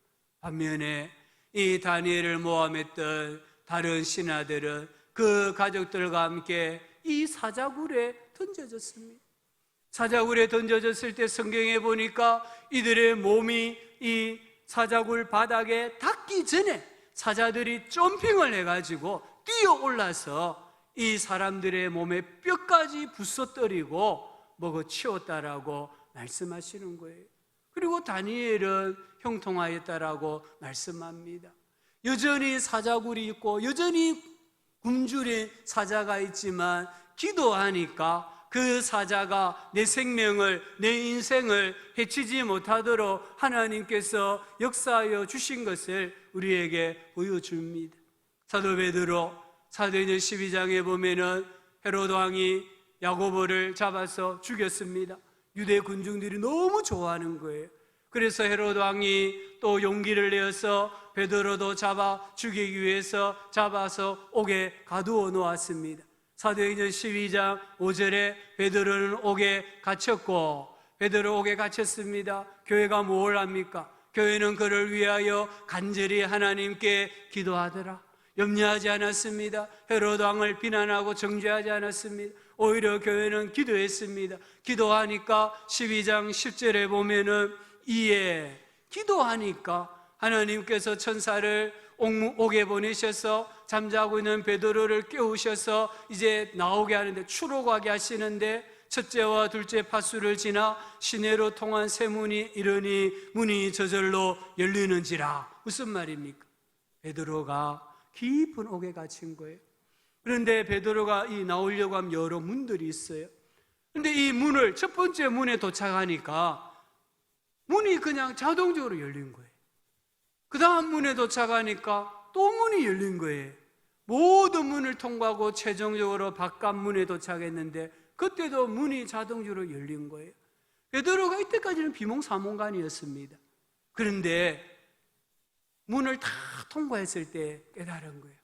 반면에 이 다니엘을 모함했던 다른 신하들은 그 가족들과 함께 이 사자굴에 던져졌습니다. 사자굴에 던져졌을 때 성경에 보니까 이들의 몸이 이 사자굴 바닥에 닿기 전에 사자들이 점핑을 해가지고 뛰어 올라서 이 사람들의 몸에 뼈까지 부숴뜨리고 먹어치웠다라고 말씀하시는 거예요. 그리고 다니엘은 형통하였다라고 말씀합니다. 여전히 사자굴이 있고 여전히 굶주린 사자가 있지만 기도하니까 그 사자가 내 생명을, 내 인생을 해치지 못하도록 하나님께서 역사하여 주신 것을 우리에게 보여줍니다. 사도 베드로 사도행전 12장에 보면은 헤롯 왕이 야고보를 잡아서 죽였습니다. 유대 군중들이 너무 좋아하는 거예요. 그래서 헤롯 왕이 또 용기를 내어서 베드로도 잡아 죽이기 위해서 잡아서 옥에 가두어 놓았습니다. 사도행전 12장 5절에 베드로는 옥에 갇혔고, 베드로 옥에 갇혔습니다. 교회가 뭘 합니까? 교회는 그를 위하여 간절히 하나님께 기도하더라. 염려하지 않았습니다. 헤롯 왕을 비난하고 정죄하지 않았습니다. 오히려 교회는 기도했습니다. 기도하니까 12장 10절에 보면은 이에 기도하니까 하나님께서 천사를 옥에 보내셔서 잠자고 있는 베드로를 깨우셔서 이제 나오게 하는데, 추록하게 하시는데 첫째와 둘째 파수를 지나 시내로 통한 새 문이 이르니 문이 저절로 열리는지라. 무슨 말입니까? 베드로가 깊은 옥에 갇힌 거예요. 그런데 베드로가 나오려고 하면 여러 문들이 있어요. 그런데 이 문을, 첫 번째 문에 도착하니까 문이 그냥 자동적으로 열린 거예요. 그 다음 문에 도착하니까 또 문이 열린 거예요. 모든 문을 통과하고 최종적으로 바깥 문에 도착했는데 그때도 문이 자동적으로 열린 거예요. 베드로가 이때까지는 비몽사몽간이었습니다. 그런데 문을 다 통과했을 때 깨달은 거예요.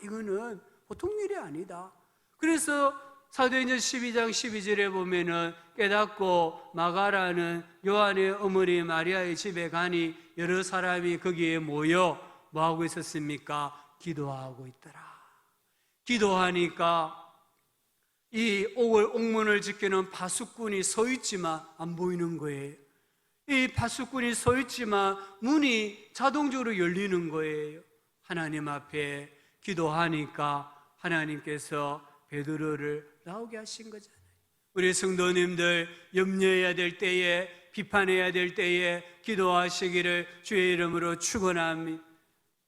이거는 보통 일이 아니다. 그래서 사도행전 12장 12절에 보면은 깨닫고 마가라는 요한의 어머니 마리아의 집에 가니 여러 사람이 거기에 모여 뭐하고 있었습니까? 기도하고 있더라. 기도하니까 이 옥문을 지키는 파수꾼이 서 있지만 안 보이는 거예요. 이 파수꾼이 서 있지만 문이 자동적으로 열리는 거예요. 하나님 앞에 기도하니까 하나님께서 베드로를 나오게 하신 거잖아요. 우리 성도님들 염려해야 될 때에, 비판해야 될 때에 기도하시기를 주의 이름으로 축원합니다.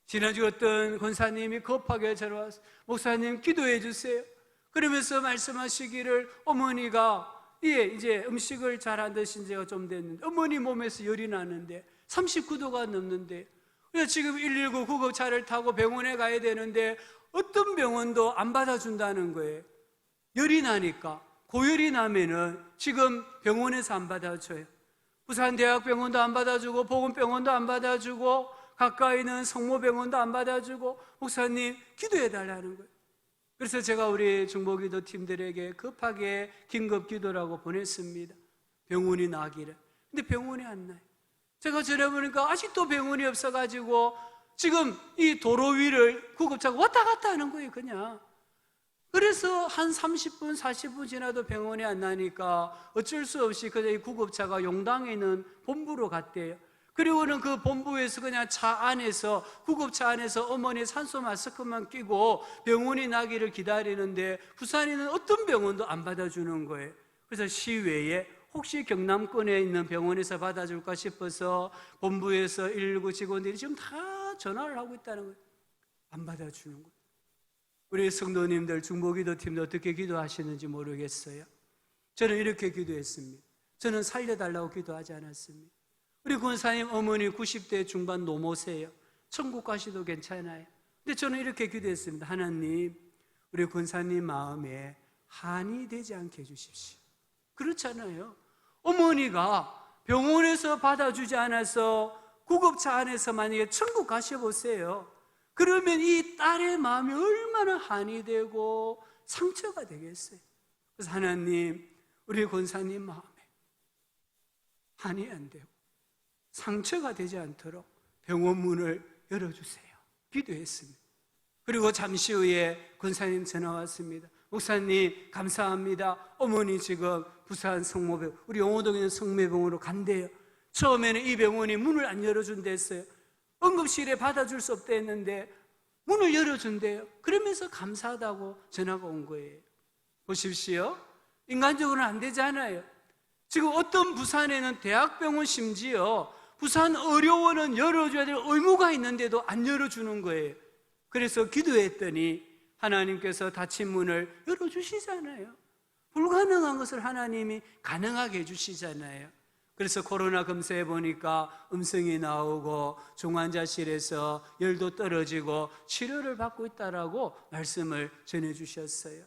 지난주 어떤 권사님이 급하게 저러 와서 목사님 기도해 주세요. 그러면서 말씀하시기를 어머니가 이제 음식을 잘 안 드신 지가 좀 됐는데 어머니 몸에서 열이 나는데 39도가 넘는데 지금 119 구급차를 타고 병원에 가야 되는데 어떤 병원도 안 받아준다는 거예요. 열이 나니까. 고열이 나면은 지금 병원에서 안 받아줘요. 부산대학병원도 안 받아주고 보건병원도 안 받아주고 가까이 있는 성모병원도 안 받아주고 목사님 기도해달라는 거예요. 그래서 제가 우리 중보기도 팀들에게 급하게 긴급 기도라고 보냈습니다. 병원이 나기를. 근데 병원이 안 나요. 제가 전해보니까 아직도 병원이 없어가지고 지금 이 도로 위를 구급차가 왔다 갔다 하는 거예요, 그냥. 그래서 한 30분, 40분 지나도 병원이 안 나니까 어쩔 수 없이 그냥 이 구급차가 용당에 있는 본부로 갔대요. 그리고는 그 본부에서 그냥 차 안에서, 구급차 안에서 어머니 산소 마스크만 끼고 병원이 나기를 기다리는데 부산에는 어떤 병원도 안 받아주는 거예요. 그래서 시외에 혹시 경남권에 있는 병원에서 받아줄까 싶어서 본부에서 119 직원들이 지금 다 전화를 하고 있다는 거예요. 안 받아주는 거예요. 우리 성도님들 중보기도 팀도 어떻게 기도하시는지 모르겠어요. 저는 이렇게 기도했습니다. 저는 살려달라고 기도하지 않았습니다. 우리 권사님 어머니 90대 중반 노모세요. 천국 가시도 괜찮아요. 근데 저는 이렇게 기도했습니다. 하나님, 우리 권사님 마음에 한이 되지 않게 해주십시오. 그렇잖아요. 어머니가 병원에서 받아주지 않아서 구급차 안에서 만약에 천국 가셔보세요. 그러면 이 딸의 마음이 얼마나 한이 되고 상처가 되겠어요. 그래서 하나님, 우리 권사님 마음에 한이 안 되고 상처가 되지 않도록 병원 문을 열어주세요. 기도했습니다. 그리고 잠시 후에 권사님 전화 왔습니다. 목사님 감사합니다. 어머니 지금 부산 성모병원, 우리 용호동에 있는 성모병원으로 간대요. 처음에는 이 병원이 문을 안 열어준다 했어요. 응급실에 받아줄 수 없다 했는데 문을 열어준대요. 그러면서 감사하다고 전화가 온 거예요. 보십시오. 인간적으로는 안 되잖아요. 지금 어떤 부산에는 대학병원 심지어 부산 의료원은 열어줘야 될 의무가 있는데도 안 열어주는 거예요. 그래서 기도했더니 하나님께서 닫힌 문을 열어주시잖아요. 불가능한 것을 하나님이 가능하게 해주시잖아요. 그래서 코로나 검사해 보니까 음성이 나오고 중환자실에서 열도 떨어지고 치료를 받고 있다라고 말씀을 전해주셨어요.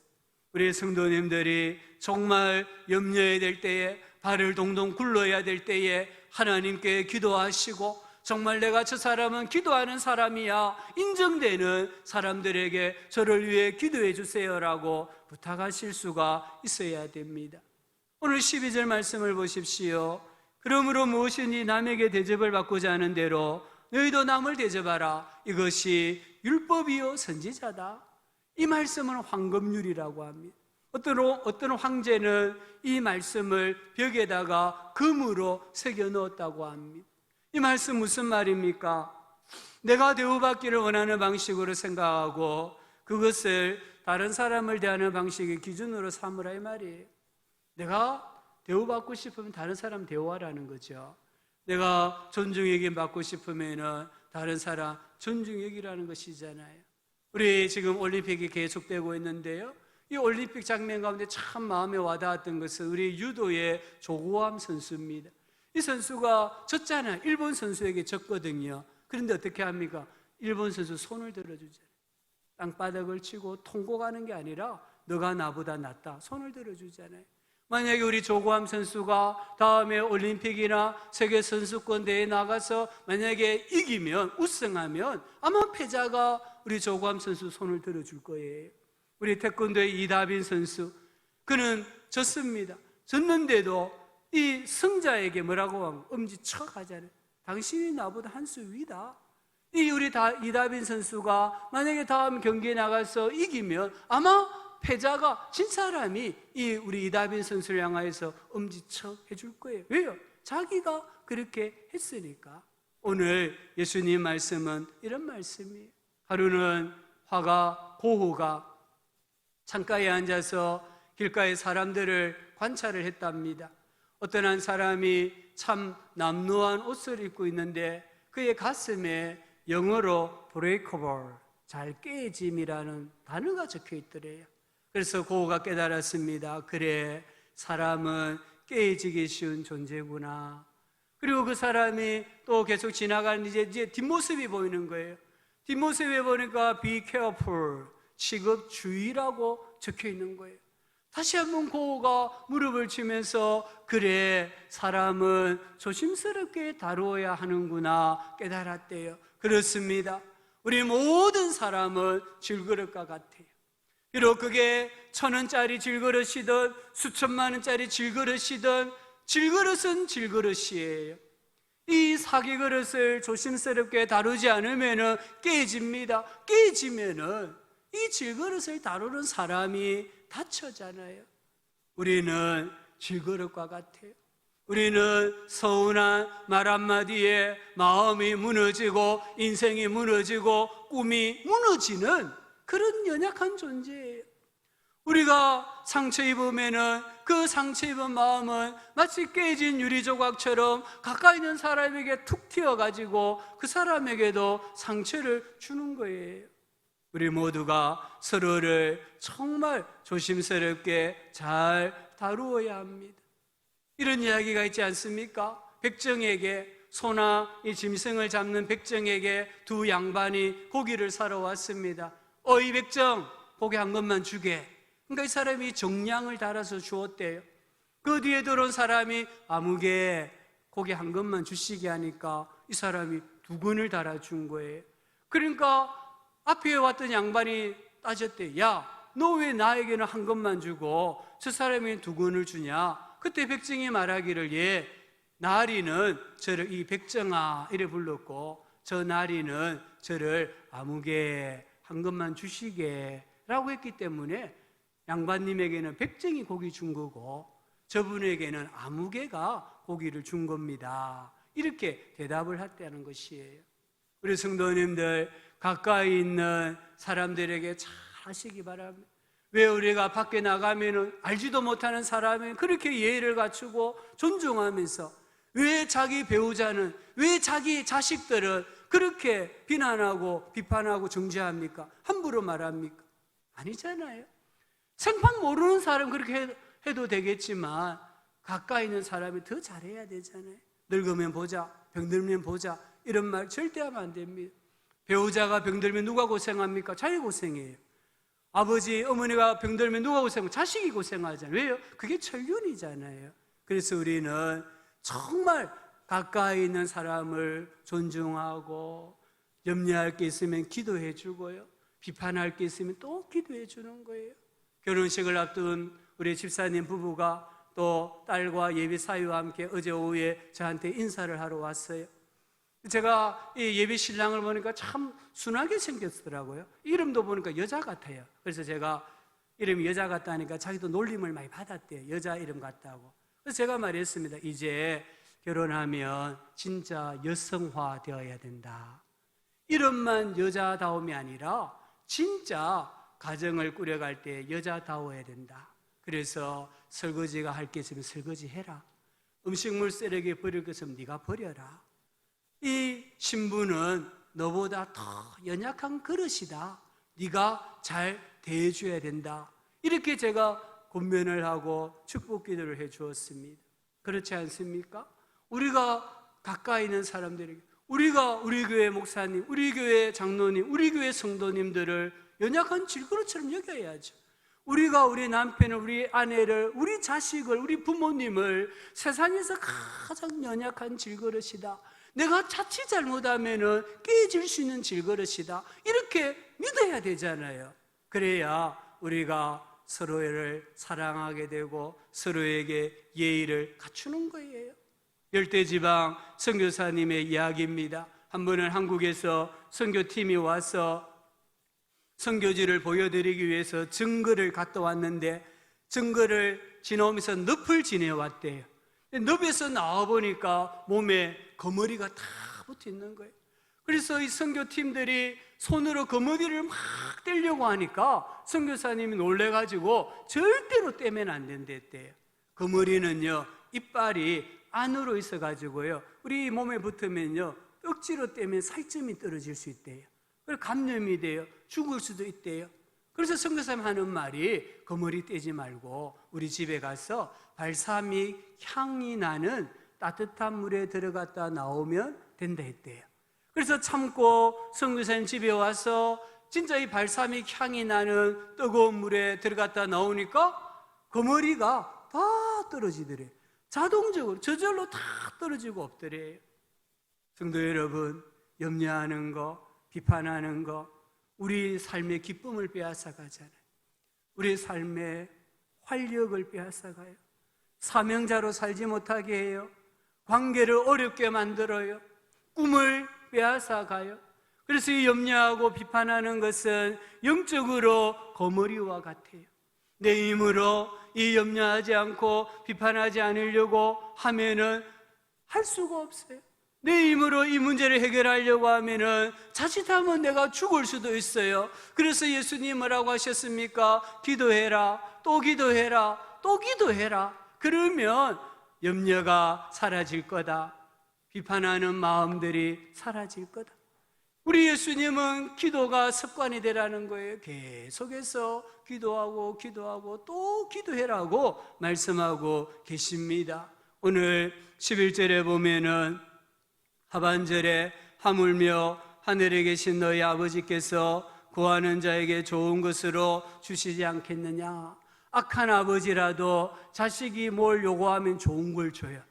우리 성도님들이 정말 염려해야 될 때에, 발을 동동 굴러야 될 때에 하나님께 기도하시고 정말 내가 저 사람은 기도하는 사람이야 인정되는 사람들에게 저를 위해 기도해 주세요라고 부탁하실 수가 있어야 됩니다. 오늘 12절 말씀을 보십시오. 그러므로 무엇이니 남에게 대접을 받고자 하는 대로 너희도 남을 대접하라. 이것이 율법이요 선지자다. 이 말씀은 황금률이라고 합니다. 어떤 황제는 이 말씀을 벽에다가 금으로 새겨 넣었다고 합니다. 이 말씀 무슨 말입니까? 내가 대우받기를 원하는 방식으로 생각하고 그것을 다른 사람을 대하는 방식의 기준으로 삼으라 이 말이에요. 내가 대우받고 싶으면 다른 사람 대우하라는 거죠. 내가 존중여김 받고 싶으면 다른 사람 존중여기라는 것이잖아요. 우리 지금 올림픽이 계속되고 있는데요, 이 올림픽 장면 가운데 참 마음에 와닿았던 것은 우리 유도의 조고암 선수입니다. 이 선수가 졌잖아요. 일본 선수에게 졌거든요. 그런데 어떻게 합니까? 일본 선수 손을 들어주잖아요. 땅바닥을 치고 통곡하는 게 아니라 너가 나보다 낫다, 손을 들어주잖아요. 만약에 우리 조고암 선수가 다음에 올림픽이나 세계 선수권 대회에 나가서 만약에 이기면, 우승하면 아마 패자가 우리 조고암 선수 손을 들어줄 거예요. 우리 태권도의 이다빈 선수, 그는 졌습니다. 졌는데도 이 승자에게 뭐라고 하면 엄지척 하잖아요. 당신이 나보다 한 수 위다. 이 우리 이다빈 선수가 만약에 다음 경기에 나가서 이기면 아마 패자가 진 사람이 이 우리 이다빈 선수를 향하여서 엄지척 해줄 거예요. 왜요? 자기가 그렇게 했으니까. 오늘 예수님 말씀은 이런 말씀이에요. 하루는 고호가 창가에 앉아서 길가의 사람들을 관찰을 했답니다. 어떤 한 사람이 참 남루한 옷을 입고 있는데 그의 가슴에 영어로 breakable, 잘 깨짐이라는 단어가 적혀 있더래요. 그래서 고호가 깨달았습니다. 그래, 사람은 깨지기 쉬운 존재구나. 그리고 그 사람이 또 계속 지나가는 이제 뒷모습이 보이는 거예요. 뒷모습에 보니까 be careful, 취급 주의라고 적혀 있는 거예요. 다시 한번 고호가 무릎을 치면서 그래, 사람은 조심스럽게 다루어야 하는구나 깨달았대요. 그렇습니다. 우리 모든 사람은 질그릇과 같아요. 비록 그게 1,000원짜리 질그릇이든 수천만 원짜리 질그릇이든 질그릇은 질그릇이에요. 이 사기그릇을 조심스럽게 다루지 않으면 깨집니다. 깨지면 이 질그릇을 다루는 사람이 다쳐잖아요. 우리는 질그릇과 같아요. 우리는 서운한 말 한마디에 마음이 무너지고 인생이 무너지고 꿈이 무너지는 그런 연약한 존재예요. 우리가 상처 입으면은 그 상처 입은 마음은 마치 깨진 유리조각처럼 가까이 있는 사람에게 툭 튀어가지고 그 사람에게도 상처를 주는 거예요. 우리 모두가 서로를 정말 조심스럽게 잘 다루어야 합니다. 이런 이야기가 있지 않습니까? 백정에게, 소나 이 짐승을 잡는 백정에게 두 양반이 고기를 사러 왔습니다. 이 백정, 고기 한 것만 주게. 그러니까 이 사람이 정량을 달아서 주었대요. 그 뒤에 들어온 사람이 아무개 고기 한 것만 주시게 하니까 이 사람이 2근을 달아준 거예요. 그러니까 앞에 왔던 양반이 따졌대. 야, 너 왜 나에게는 한 것만 주고 저 사람이 2근을 주냐? 그때 백정이 말하기를, 예, 나리는 저를 이 백정아 이래 불렀고 저 나리는 저를 아무개 한 것만 주시게 라고 했기 때문에 양반님에게는 백정이 고기 준 거고 저분에게는 아무개가 고기를 준 겁니다. 이렇게 대답을 했다는 것이에요. 우리 성도님들, 가까이 있는 사람들에게 잘 하시기 바랍니다. 왜 우리가 밖에 나가면 알지도 못하는 사람이 그렇게 예의를 갖추고 존중하면서 왜 자기 배우자는, 왜 자기 자식들은 그렇게 비난하고 비판하고 정죄합니까? 함부로 말합니까? 아니잖아요. 생판 모르는 사람 그렇게 해도 되겠지만 가까이 있는 사람이 더 잘해야 되잖아요. 늙으면 보자, 병들면 보자, 이런 말 절대 하면 안 됩니다. 배우자가 병들면 누가 고생합니까? 자기 고생해요. 아버지, 어머니가 병들면 누가 고생하고? 자식이 고생하잖아요. 왜요? 그게 천륜이잖아요. 그래서 우리는 정말 가까이 있는 사람을 존중하고 염려할 게 있으면 기도해 주고요, 비판할 게 있으면 또 기도해 주는 거예요. 결혼식을 앞둔 우리 집사님 부부가 또 딸과 예비 사위와 함께 어제 오후에 저한테 인사를 하러 왔어요. 제가 이 예비 신랑을 보니까 참 순하게 생겼더라고요. 이름도 보니까 여자 같아요. 그래서 제가 이름이 여자 같다니까 자기도 놀림을 많이 받았대요. 여자 이름 같다고. 그래서 제가 말했습니다. 이제 결혼하면 진짜 여성화 되어야 된다. 이름만 여자다움이 아니라 진짜 가정을 꾸려갈 때 여자다워야 된다. 그래서 설거지가 할 게 있으면 설거지 해라. 음식물 쓰레기 버릴 것 있으면 네가 버려라. 이 신부는 너보다 더 연약한 그릇이다. 네가 잘 대해줘야 된다. 이렇게 제가 권면을 하고 축복 기도를 해 주었습니다. 그렇지 않습니까? 우리가 가까이 있는 사람들에게, 우리가 우리 교회 목사님, 우리 교회 장로님, 우리 교회 성도님들을 연약한 질그릇처럼 여겨야죠. 우리가 우리 남편을, 우리 아내를, 우리 자식을, 우리 부모님을 세상에서 가장 연약한 질그릇이다. 내가 자칫 잘못하면 깨질 수 있는 질그릇이다. 이렇게 믿어야 되잖아요. 그래야 우리가 서로를 사랑하게 되고 서로에게 예의를 갖추는 거예요. 열대지방 선교사님의 이야기입니다. 한 번은 한국에서 선교팀이 와서 선교지를 보여드리기 위해서 증거를 갔다 왔는데 증거를 지나오면서 늪을 지내왔대요. 늪에서 나와보니까 몸에 거머리가 다 붙어 있는 거예요. 그래서 이 선교팀들이 손으로 거머리를 막 떼려고 하니까 선교사님이 놀래가지고 절대로 떼면 안 된댔대요. 거머리는요, 이빨이 안으로 있어가지고요, 우리 몸에 붙으면요, 억지로 떼면 살점이 떨어질 수 있대요. 그래서 감염이 돼요. 죽을 수도 있대요. 그래서 선교사님 하는 말이 거머리 떼지 말고 우리 집에 가서 발사믹 향이 나는 따뜻한 물에 들어갔다 나오면 된다 했대요. 그래서 참고 선교사님 집에 와서 진짜 이 발사믹 향이 나는 뜨거운 물에 들어갔다 나오니까 거머리가 다 떨어지더래요. 자동적으로 저절로 다 떨어지고 없더래요. 성도 여러분, 염려하는 거, 비판하는 거, 우리 삶의 기쁨을 빼앗아가잖아요. 우리 삶의 활력을 빼앗아가요. 사명자로 살지 못하게 해요. 관계를 어렵게 만들어요. 꿈을 빼앗아가요. 그래서 이 염려하고 비판하는 것은 영적으로 거머리와 같아요. 내 힘으로 이 염려하지 않고 비판하지 않으려고 하면은 할 수가 없어요. 내 힘으로 이 문제를 해결하려고 하면은 자칫하면 내가 죽을 수도 있어요. 그래서 예수님 뭐라고 하셨습니까? 기도해라, 또 기도해라, 또 기도해라. 그러면 염려가 사라질 거다. 비판하는 마음들이 사라질 거다. 우리 예수님은 기도가 습관이 되라는 거예요. 계속해서 기도하고 기도하고 또 기도해라고 말씀하고 계십니다. 오늘 11절에 보면은 하반절에 하물며 하늘에 계신 너희 아버지께서 구하는 자에게 좋은 것으로 주시지 않겠느냐. 악한 아버지라도 자식이 뭘 요구하면 좋은 걸 줘요.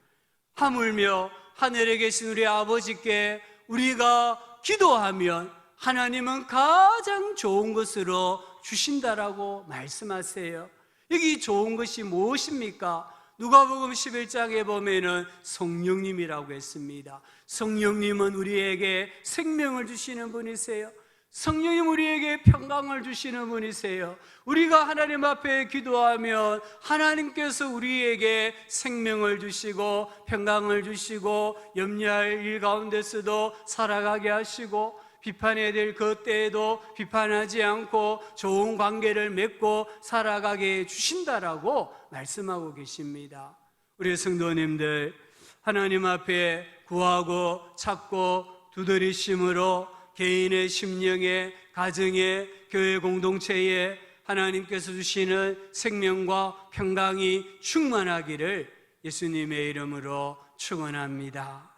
하물며 하늘에 계신 우리 아버지께 우리가 기도하면 하나님은 가장 좋은 것으로 주신다라고 말씀하세요. 여기 좋은 것이 무엇입니까? 누가복음 11장에 보면은 성령님이라고 했습니다. 성령님은 우리에게 생명을 주시는 분이세요. 성령님 우리에게 평강을 주시는 분이세요. 우리가 하나님 앞에 기도하면 하나님께서 우리에게 생명을 주시고 평강을 주시고 염려할 일 가운데서도 살아가게 하시고 비판해야 될 그때에도 비판하지 않고 좋은 관계를 맺고 살아가게 해주신다라고 말씀하고 계십니다. 우리 성도님들, 하나님 앞에 구하고 찾고 두드리심으로 개인의 심령에, 가정에, 교회 공동체에 하나님께서 주시는 생명과 평강이 충만하기를 예수님의 이름으로 축원합니다.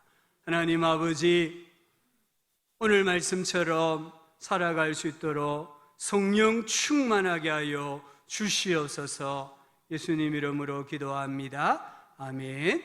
하나님 아버지, 오늘 말씀처럼 살아갈 수 있도록 성령 충만하게 하여 주시옵소서. 예수님 이름으로 기도합니다. 아멘.